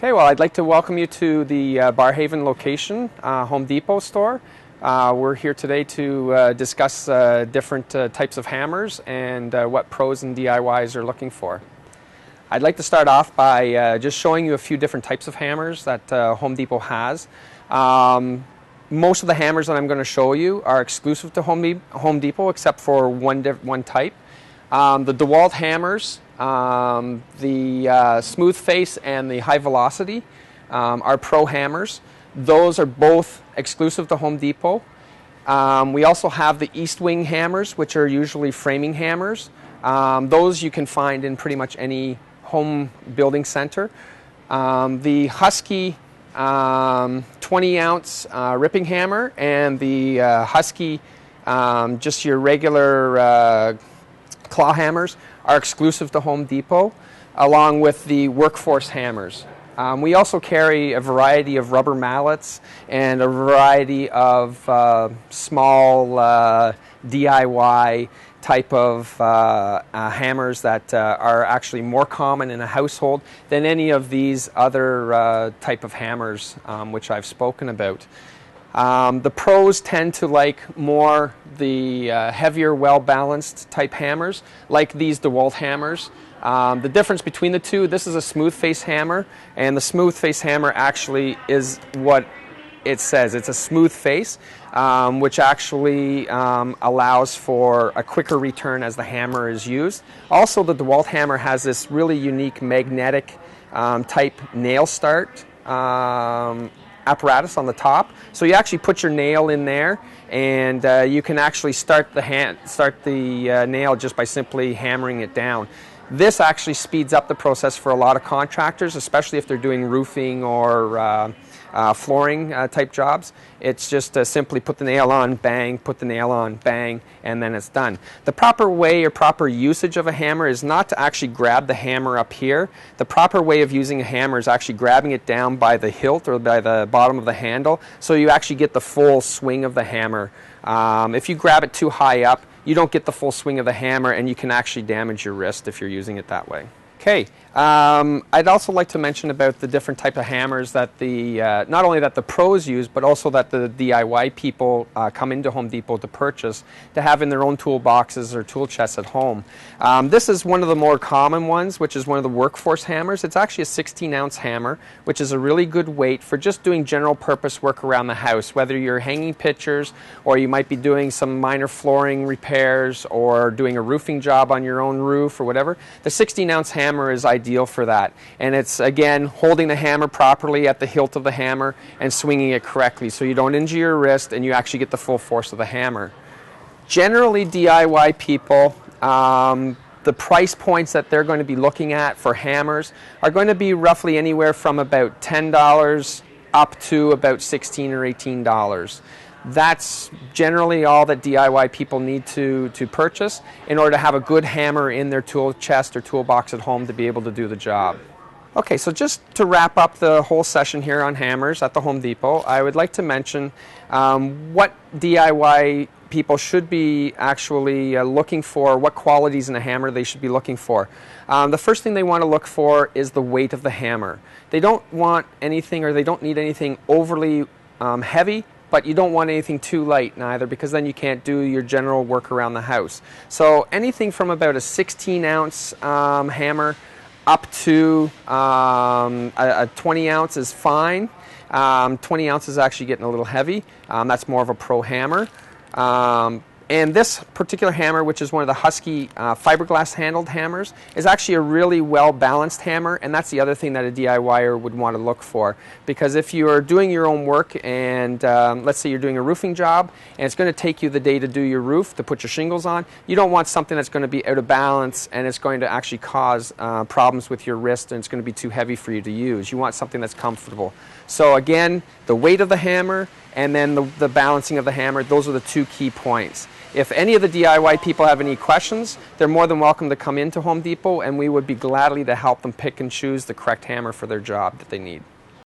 Okay, well, I'd like to welcome you to the Barrhaven location, Home Depot store. We're here today to discuss different types of hammers and what pros and DIYs are looking for. I'd like to start off by just showing you a few different types of hammers that Home Depot has. Most of the hammers that I'm going to show you are exclusive to Home Depot except for one type. The DeWalt hammers, the smooth face and the high velocity are pro hammers. Those are both exclusive to Home Depot. We also have the East Wing hammers, which are usually framing hammers. Those you can find in pretty much any home building center. The Husky 20-ounce ripping hammer and the Husky just your regular claw hammers are exclusive to Home Depot, along with the Workforce hammers. We also carry a variety of rubber mallets and a variety of small DIY type of hammers that are actually more common in a household than any of these other type of hammers which I've spoken about. The pros tend to like more the heavier, well-balanced type hammers, like these DeWalt hammers. The difference between the two, this is a smooth face hammer, and the smooth face hammer actually is what it says. It's a smooth face, which actually allows for a quicker return as the hammer is used. Also, the DeWalt hammer has this really unique magnetic type nail start apparatus on the top, so you actually put your nail in there, and you can actually start the nail just by simply hammering it down. This actually speeds up the process for a lot of contractors, especially if they're doing roofing or flooring type jobs. It's just simply put the nail on, bang, put the nail on, bang, and then it's done. The proper way or proper usage of a hammer is not to actually grab the hammer up here. The proper way of using a hammer is actually grabbing it down by the hilt or by the bottom of the handle, so you actually get the full swing of the hammer. If you grab it too high up, you don't get the full swing of the hammer, and you can actually damage your wrist if you're using it that way. Okay, I'd also like to mention about the different type of hammers that not only that the pros use, but also that the DIY people come into Home Depot to purchase to have in their own toolboxes or tool chests at home. This is one of the more common ones, which is one of the Workforce hammers. It's actually a 16-ounce hammer, which is a really good weight for just doing general purpose work around the house, whether you're hanging pictures or you might be doing some minor flooring repairs or doing a roofing job on your own roof or whatever. The 16-ounce hammer is ideal for that, and it's again holding the hammer properly at the hilt of the hammer and swinging it correctly so you don't injure your wrist and you actually get the full force of the hammer. Generally, DIY people, the price points that they're going to be looking at for hammers are going to be roughly anywhere from about $10 up to about $16 or $18. That's generally all that DIY people need to purchase in order to have a good hammer in their tool chest or toolbox at home to be able to do the job. Okay, so just to wrap up the whole session here on hammers at the Home Depot, I would like to mention what DIY people should be actually looking for, what qualities in a hammer they should be looking for. The first thing they want to look for is the weight of the hammer. They don't want anything, or they don't need anything overly heavy, but you don't want anything too light neither, because then you can't do your general work around the house. So anything from about a 16-ounce hammer up to a 20-ounce is fine. 20 ounces is actually getting a little heavy. That's more of a pro hammer. And this particular hammer, which is one of the Husky fiberglass handled hammers, is actually a really well balanced hammer, and that's the other thing that a DIYer would want to look for. Because if you are doing your own work and let's say you're doing a roofing job and it's going to take you the day to do your roof, to put your shingles on, you don't want something that's going to be out of balance and it's going to actually cause problems with your wrist and it's going to be too heavy for you to use. You want something that's comfortable. So again, the weight of the hammer and then the balancing of the hammer, those are the two key points. If any of the DIY people have any questions, they're more than welcome to come into Home Depot, and we would be gladly to help them pick and choose the correct hammer for their job that they need.